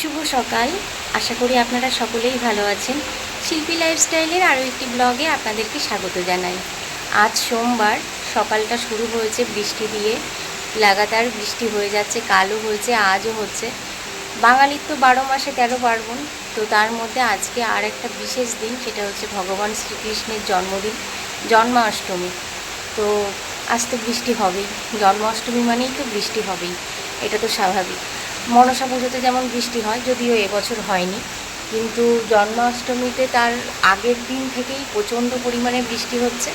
শুভ সকাল। আশা করি আপনারা সকলেই ভালো আছেন। শিল্পী লাইফস্টাইলের আরও একটি ব্লগে আপনাদেরকে স্বাগত জানাই। আজ সোমবার, সকালটা শুরু হয়েছে বৃষ্টি দিয়ে। লাগাতার বৃষ্টি হয়ে যাচ্ছে, কালও হয়েছে, আজও হচ্ছে। বাঙালির তো 12 মাসে 13 পার্বণ। তো তার মধ্যে আজকে আর একটা বিশেষ দিন, সেটা হচ্ছে ভগবান শ্রীকৃষ্ণের জন্মদিন, জন্মাষ্টমী। তো আজ তো বৃষ্টি হবেই, জন্মাষ্টমী মানেই তো বৃষ্টি হবেই, এটা তো স্বাভাবিক। মনসা পুজোতে যেমন বৃষ্টি হয়, যদিও এবছর হয়নি, কিন্তু জন্মাষ্টমীতে তার আগের দিন থেকেই প্রচণ্ড পরিমাণে বৃষ্টি হচ্ছে।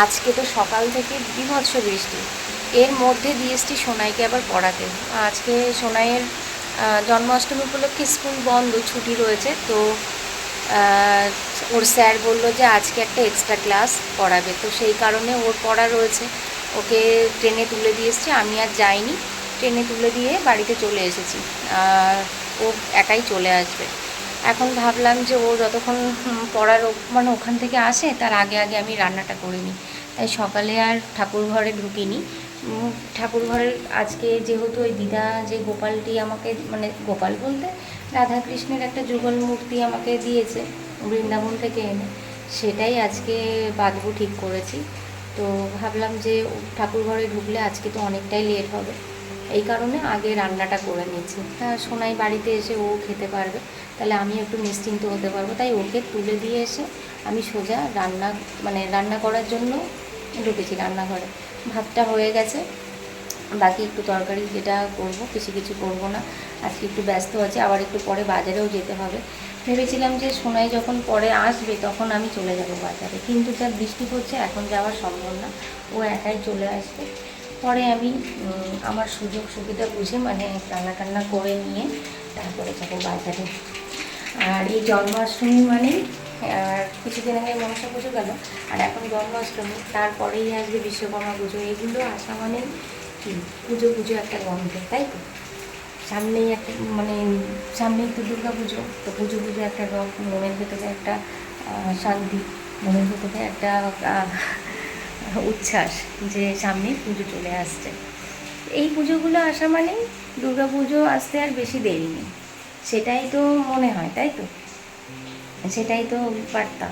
আজকে তো সকাল থেকে বীভৎস বৃষ্টি। এর মধ্যে দিয়ে এসছি সোনাইকে আবার পড়াতে। আজকে সোনাইয়ের জন্মাষ্টমী উপলক্ষে স্কুল বন্ধ, ছুটি রয়েছে। তো ওর স্যার বললো যে আজকে একটা এক্সট্রা ক্লাস পড়াবে, তো সেই কারণে ওর পড়া রয়েছে। ওকে ট্রেনে তুলে দিয়ে এসছি, আমি আর যাইনি। ট্রেনে তুলে দিয়ে বাড়িতে চলে এসেছি। ও একাই চলে আসবে। এখন ভাবলাম যে ও যতক্ষণ পড়ার মানে ওখান থেকে আসে, তার আগে আগে আমি রান্নাটা করে নিই। তাই সকালে আর ঠাকুর ঘরে ঢুকিনি। ঠাকুর ঘরের আজকে যেহেতু ওই দিদা যে গোপালটি আমাকে, মানে গোপাল বলতে রাধাকৃষ্ণের একটা যুগল মূর্তি আমাকে দিয়েছে বৃন্দাবন থেকে এনে, সেটাই আজকে বাঁধবো ঠিক করেছি। তো ভাবলাম যে ঠাকুর ঘরে ঢুকলে আজকে তো অনেকটাই লেট হবে, এই কারণে আগে রান্নাটা করে নিচ্ছি। হ্যাঁ, সোনাই বাড়িতে এসে ও খেতে পারবে, তাহলে আমি একটু নিশ্চিন্ত হতে পারবো। তাই ওকে তুলে দিয়ে এসে আমি সোজা রান্না করার জন্য ঢুকেছি রান্নাঘরে। ভাতটা হয়ে গেছে, বাকি একটু তরকারি যেটা করব, কিছু করব না। আজকে একটু ব্যস্ত আছি, আবার একটু পরে বাজারেও যেতে হবে। ভেবেছিলাম যে সোনাই যখন পরে আসবে তখন আমি চলে যাব বাজারে, কিন্তু যা বৃষ্টি পড়ছে এখন যাওয়া সম্ভব না। ও একাই চলে আসবে। পরে আমি আমার সুযোগ সুবিধা বুঝে রান্না করে নিয়ে তারপরে যাবো বাজারে। আর এই জন্মাষ্টমী মানেই, আর কিছুদিন আগে মনসা পুজো গেল, আর এখন জন্মাষ্টমী, তারপরেই আসবে বিশ্বকর্মা পুজো। এগুলো আসা মানেই কি পুজো পুজো একটা গন্ধ, তাই তো? সামনেই একটা সামনেই তো দুর্গা পুজো, তো পুজো পুজো একটা রঙ, মনের ভেতরে একটা শান্তি, মনের ভেতরে একটা উচ্ছ্বাস যে সামনেই পুজো চলে আসছে। এই পুজোগুলো আসা মানেই দুর্গা পুজো আসতে আর বেশি দেরি নেই, সেটাই তো মনে হয়, তাই তো? সেটাই তো বার্তা,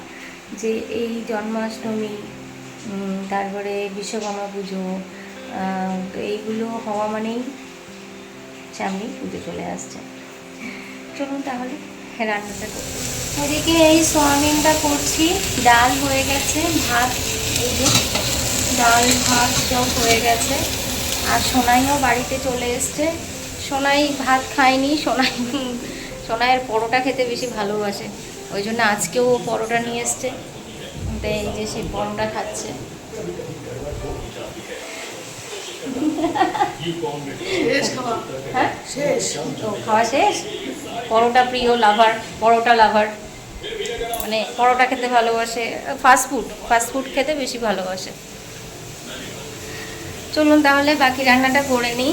যে এই জন্মাষ্টমী, তারপরে বিশ্বকর্মা পুজো, তো এইগুলো হওয়া মানেই সামনেই পুজো চলে আসছে। চলুন তাহলে রান্নাটা করি। ওদিকে এই সোয়াবিনটা করছি, ডাল হয়ে গেছে, ভাত, এই যে ডাল ভাত সব হয়ে গেছে। আর সোনাইও বাড়িতে চলে এসছে। সোনাই ভাত খায়নি, সোনাইয়ের পরোটা খেতে বেশি ভালোবাসে, ওই জন্য আজকেও পরোটা নিয়ে এসছে। এই যে সে পরোটা খাচ্ছে। হ্যাঁ, খাওয়া শেষ। পরোটা প্রিয়, লাভার, পরোটা লাভার, মানে পরোটা খেতে ভালোবাসে। ফাস্টফুড খেতে বেশি ভালোবাসে। চলুন তাহলে বাকি রান্নাটা করে নিই।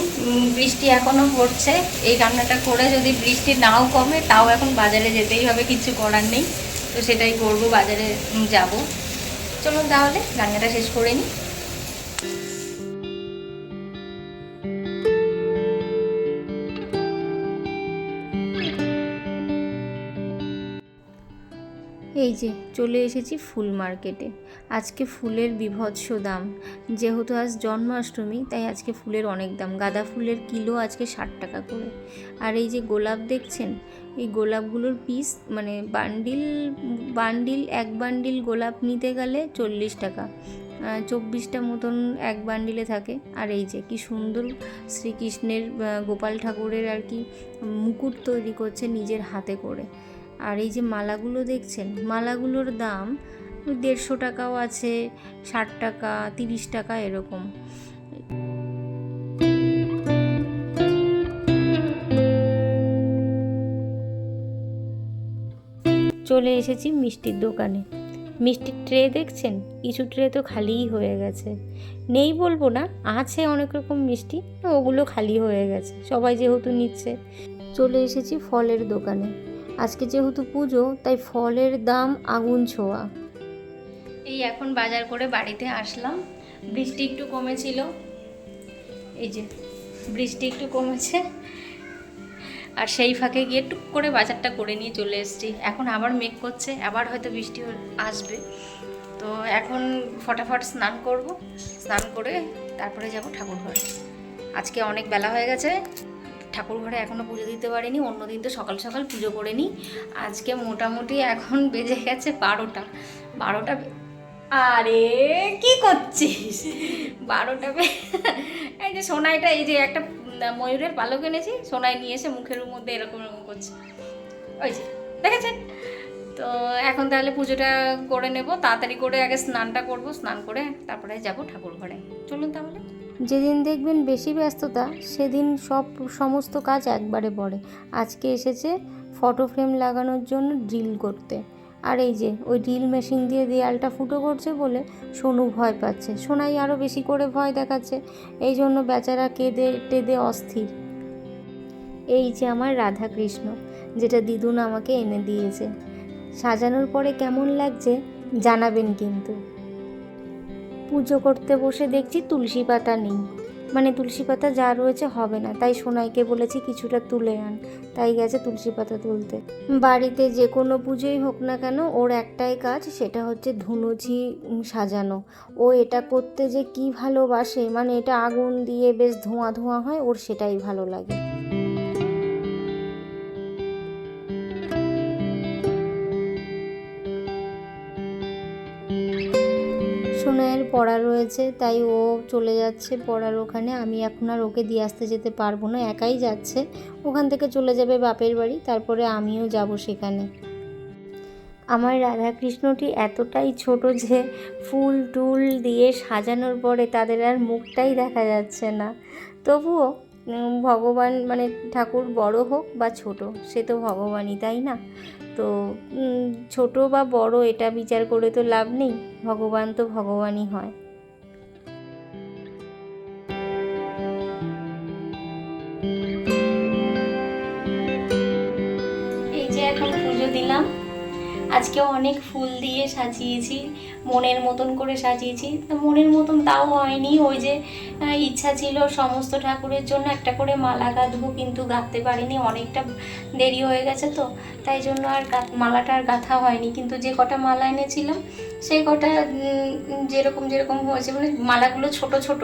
বৃষ্টি এখনও পড়ছে, এই রান্নাটা করে যদি বৃষ্টি নাও কমে তাও এখন বাজারে যেতেই হবে, কিছু করার নেই। তো সেটাই করবো, বাজারে যাব। চলুন তাহলে রান্নাটা শেষ করে নিই। এই যে চলে এসেছি ফুল মার্কেটে। আজকে ফুলের বীভৎস দাম, যেহেতু আজ জন্মাষ্টমী তাই আজকে ফুলের অনেক দাম। গাঁদা ফুলের কিলো আজকে 60 টাকা করে। আর এই যে গোলাপ দেখছেন, এই গোলাপগুলোর পিস, মানে এক বান্ডিল গোলাপ নিতে গেলে 40 টাকা, 24টা মতন এক বান্ডিলে থাকে। আর এই যে কি সুন্দর শ্রীকৃষ্ণের, গোপাল ঠাকুরের আর কি মুকুট তৈরি করছে নিজের হাতে করে। আর এই যে মালাগুলো দেখছেন, মালাগুলোর দাম 150 টাকাও আছে, 60 টাকা, 30 টাকা এরকম। চলে এসেছি মিষ্টির দোকানে। মিষ্টির ট্রে দেখছেন, কিছু ট্রে তো খালিই হয়ে গেছে। নেই বলবো না, আছে অনেক রকম মিষ্টি, ওগুলো খালি হয়ে গেছে, সবাই যেহেতু নিচ্ছে। চলে এসেছি ফলের দোকানে। আজকে যেহেতু পুজো তাই ফলের দাম আগুন ছোঁয়া। এই এখন বাজার করে বাড়িতে আসলাম। বৃষ্টি একটু কমেছিল, এই যে বৃষ্টি একটু কমেছে। আর সেই ফাঁকে গিয়ে টুক করে বাজারটা করে নিয়ে চলে এসেছি। এখন আবার মেঘ করছে, আবার হয়তো বৃষ্টি আসবে। তো এখন ফটাফট স্নান করব, স্নান করে তারপরে যাব ঠাকুর ঘরে। আজকে অনেক বেলা হয়ে গেছে, ঠাকুর ঘরে এখনও পুজো দিতে পারিনি। অন্যদিন তো সকাল সকাল পুজো করে নিই, আজকে মোটামুটি এখন বেজে গেছে 12টা। আরে কি করছিস? 12টা এই যে সোনাইটা, এই যে একটা ময়ূরের পালক এনেছি, সোনাই নিয়ে এসে মুখের মধ্যে এরকম করছে, ওই যে দেখেছেন। তো এখন তাহলে পুজোটা করে নেব, তাড়াতাড়ি করে আগে স্নানটা করব, স্নান করে তারপরে যাব ঠাকুর ঘরে। চলুন তাহলে। যেদিন দেখবেন বেশি ব্যস্ততা, সেদিন সমস্ত কাজ একবারে পড়ে। আজকে এসেছে ফটো ফ্রেম লাগানোর জন্য ড্রিল করতে, আর এই যে ওই ড্রিল মেশিন দিয়ে দেয়ালটা ফুটো করছে বলে সোনু ভয় পাচ্ছে, সোনাই আরও বেশি করে ভয় দেখাচ্ছে। এই জন্য বেচারা কেঁদে টেদে অস্থির। এই যে আমার রাধা কৃষ্ণ, যেটা দিদুন আমাকে এনে দিয়েছে। সাজানোর পরে কেমন লাগছে জানাবেন কিন্তু। পুজো করতে বসে দেখছি তুলসী পাতা নেই, মানে তুলসী পাতা যা রয়েছে হবে না, তাই সোনাইকে বলেছি কিছুটা তুলে আন, তাই গেছে তুলসী পাতা তুলতে। বাড়িতে যে কোনো পুজোই হোক না কেন, ওর একটাই কাজ, সেটা হচ্ছে ধুনুচি সাজানো। ও এটা করতে যে কি ভালোবাসে, মানে এটা আগুন দিয়ে বেশ ধোঁয়া ধোঁয়া হয়, ওর সেটাই ভালো লাগে। সোনাইয়ের পড়া রয়েছে, তাই ও চলে যাচ্ছে পড়ার ওখানে। আমি এখন আর ওকে দিয়ে আসতে যেতে পারবো না, একাই যাচ্ছে। ওখান থেকে চলে যাবে বাপের বাড়ি, তারপরে আমিও যাব সেখানে। আমার রাধাকৃষ্ণটি এতটাই ছোট যে ফুল টুল দিয়ে সাজানোর পরে তাদের আর মুখটাই দেখা যাচ্ছে না। তবুও ভগবান, মানে ঠাকুর বড় হোক বা ছোট, সে তো ভগবানই, তাই না? তো ছোট বা বড় এটা বিচার করে তো লাভ নেই, ভগবান তো ভগবানই হয়। এই যে এখন পুজো দিলাম, আজকে অনেক ফুল দিয়ে সাজিয়েছি, মনের মতন করে সাজিয়েছি। মনের মতন তাও হয়নি, ওই যে ইচ্ছা ছিল সমস্ত ঠাকুরের জন্য একটা করে মালা গাঁথবো, কিন্তু গাঁথতে পারিনি, অনেকটা দেরি হয়ে গেছে তো, তাই জন্য আর মালাটা আর গাঁথা হয়নি। কিন্তু যে কটা মালা এনেছিলাম সেই কটা যেরকম যেরকম হয়েছে, মানে মালাগুলো ছোট ছোট।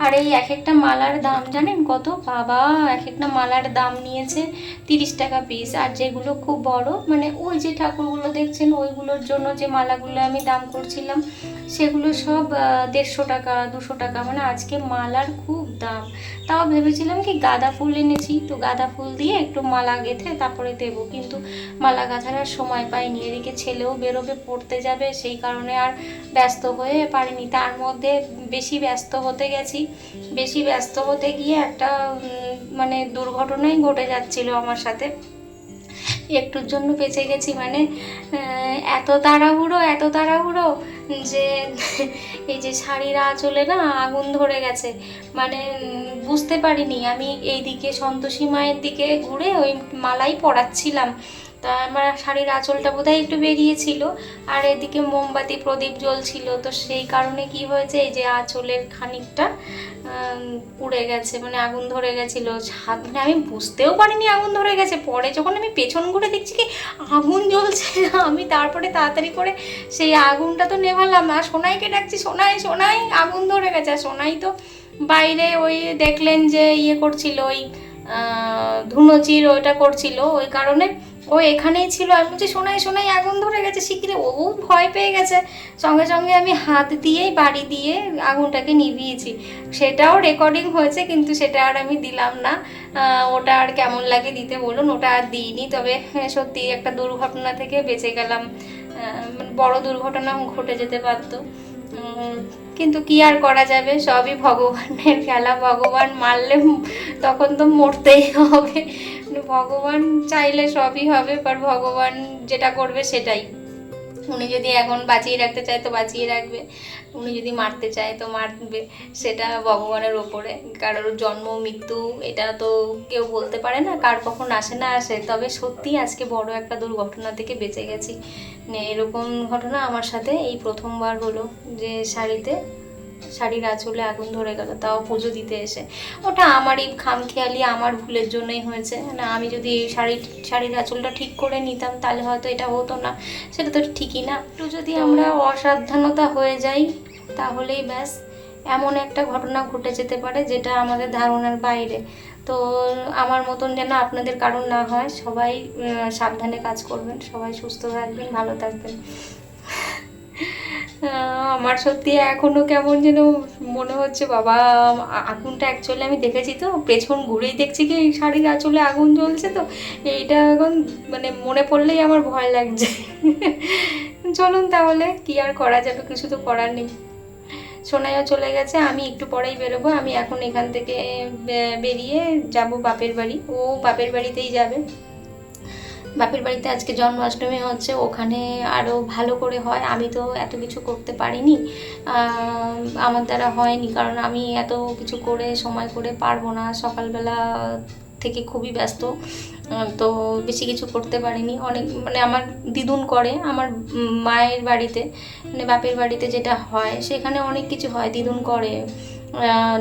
আর এই এক একটা মালার দাম জানেন কত? বাবা, এক একটা মালার দাম নিয়েছে 30 টাকা পিস। আর যেগুলো খুব বড়, মানে ওই যে ঠাকুরগুলো দেখছেন ওইগুলোর জন্য যে মালাগুলো আমি দাম করছিলাম, সেগুলো সব 150 টাকা 200 টাকা, মানে আজকে মালার খুব দাম। তাও ভেবেছিলাম কি গাঁদা ফুল এনেছি, তো গাঁদা ফুল দিয়ে একটু মালা গেঁথে তারপরে দেবো, কিন্তু মালা গাঁথার আর সময় পাইনি। এদিকে ছেলেও বেরোবে, পড়তে যাবে, সেই কারণে আর ব্যস্ত হয়ে পারিনি। তার মধ্যে বেশি ব্যস্ত হতে গেছি, বেশি ব্যস্ত হতে গিয়ে একটা মানে দুর্ঘটনাই ঘটে যাচ্ছিল আমার সাথে। একটুর জন্য বেঁচে গেছি, মানে এত তাড়াহুড়ো যে এই যে শাড়ির আঁচলে না আগুন ধরে গেছে, মানে বুঝতে পারিনি। আমি এইদিকে সন্তোষী মায়ের দিকে ঘুরে ওই মালাই পরাচ্ছিলাম, তা আমার শাড়ির আঁচলটা বোধহয় একটু বেরিয়েছিল, আর এদিকে মোমবাতি প্রদীপ জ্বলছিল, তো সেই কারণে কি হয়েছে, এই যে আঁচলের খানিকটা পুড়ে গেছে, মানে আগুন ধরে গেছিলো। মানে আমি বুঝতেও পারিনি আগুন ধরে গেছে, পরে যখন আমি পেছন ঘুরে দেখছি কি আগুন জ্বলছে, আমি তারপরে তাড়াতাড়ি করে সেই আগুনটা তো নেভালাম। আর সোনাইকে ডাকছি, সোনাই সোনাই আগুন ধরে গেছে। আর সোনাই তো বাইরে ওই দেখলেন যে ইয়ে করছিল, ওই ধুনোচির ওইটা করছিল, ওই কারণে ও এখানেই ছিল। আমি বলছি সোনাই সোনাই আগুন ধরে গেছে শিগগিরি, ও ভয় পেয়ে গেছে। সঙ্গে সঙ্গে আমি হাত দিয়েই বাড়ি দিয়ে আগুনটাকে নিভিয়েছি। সেটাও রেকর্ডিং হয়েছে, কিন্তু সেটা আর আমি দিলাম না। ওটা আর কেমন লাগে দিতে বলুন, ওটা আর দিইনি। তবে সত্যি একটা দুর্ঘটনা থেকে বেঁচে গেলাম, বড় দুর্ঘটনা ঘটে যেতে পারতো, কিন্তু কি আর করা যাবে, সবই ভগবানের খেলা। ভগবান মারলে তখন তো মরতেই হবে, ভগবান চাইলে সবই হবে, আর ভগবান যেটা করবে সেটাই। উনি যদি এখন বাঁচিয়ে রাখতে চায় তো বাঁচিয়ে রাখবে, উনি যদি মারতে চায় তো মারবে, সেটা ভগবানের ওপরে। কারোর জন্ম মৃত্যু এটা তো কেউ বলতে পারে না, কার কখন আসে না আসে। তবে সত্যি আজকে বড় একটা দুর্ঘটনা থেকে বেঁচে গেছি। এরকম ঘটনা আমার সাথে এই প্রথমবার হলো, যে শাড়িতে শাড়ির আঁচলে আগুন ধরে গেল, তাও পুজো দিতে এসে। ওটা আমারই খামখেয়ালি, আমার ভুলের জন্যই হয়েছে। না, আমি যদি এই শাড়ির আঁচলটা ঠিক করে নিতাম তাহলে হয়তো এটা হতো না। সেটা তো ঠিকই না। একটু যদি আমরা অসাবধানতা হয়ে যাই তাহলেই ব্যাস এমন একটা ঘটনা ঘটে যেতে পারে যেটা আমাদের ধারণার বাইরে। তো আমার মতন যেন আপনাদের কারণ না হয়, সবাই সাবধানে কাজ করবেন, সবাই সুস্থ থাকবেন, ভালো থাকবেন। আমার সত্যি এখনো কেমন যেন মনে হচ্ছে, বাবা আগুনটা অ্যাকচুয়ালি আমি দেখেছি তো, পেছন ঘুরেই দেখছি কি এই শাড়ির আঁচলে আগুন জ্বলছে। তো এইটা এখন মানে মনে পড়লেই আমার ভয় লাগছে। চলুন তাহলে, কি আর করা যাবে, কিছু তো করার নেই। সোনাইও চলে গেছে, আমি একটু পরেই বেরোবো। আমি এখন এখান থেকে বেরিয়ে যাব বাপের বাড়ি। ও বাপের বাড়িতেই যাবে। বাপের বাড়িতে আজকে জন্মাষ্টমী হচ্ছে, ওখানে আরও ভালো করে হয়। আমি তো এত কিছু করতে পারিনি, আমার দ্বারা হয়নি, কারণ আমি এত কিছু করে সময় করে পারবো না। সকালবেলা থেকে খুবই ব্যস্ত, তো বেশি কিছু করতে পারিনি। অনেক মানে আমার দিদুন করে, আমার মায়ের বাড়িতে মানে বাপের বাড়িতে যেটা হয় সেখানে অনেক কিছু হয়, দিদুন করে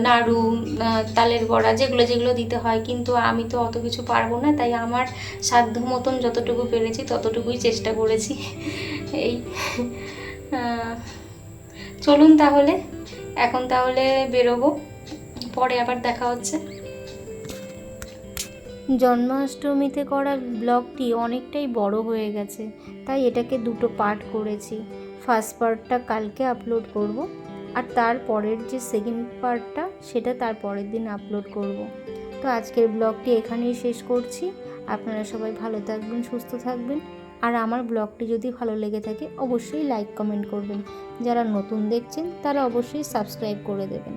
নাড়ু, তালের বড়া, যেগুলো যেগুলো দিতে হয়। কিন্তু আমি তো অত কিছু পারবো না, তাই আমার সাধ্য মতন যতটুকু পেরেছি ততটুকুই চেষ্টা করেছি। এই চলুন তাহলে, এখন তাহলে বেরোবো, পরে আবার দেখা হচ্ছে। জন্মাষ্টমীতে করা ব্লগটি অনেকটাই বড় হয়ে গেছে, তাই এটাকে দুটো পার্ট করেছি। ফার্স্ট পার্টটা কালকে আপলোড করব, আর তার পরের যে সেকেন্ড পার্টটা সেটা তার পরের দিন আপলোড করব। তো আজকের ব্লগটি এখানেই শেষ করছি। আপনারা সবাই ভালো থাকবেন, সুস্থ থাকবেন। আর আমার ব্লগটি যদি ভালো লেগে থাকে অবশ্যই লাইক কমেন্ট করবেন। যারা নতুন দেখছেন তারা অবশ্যই সাবস্ক্রাইব করে দেবেন।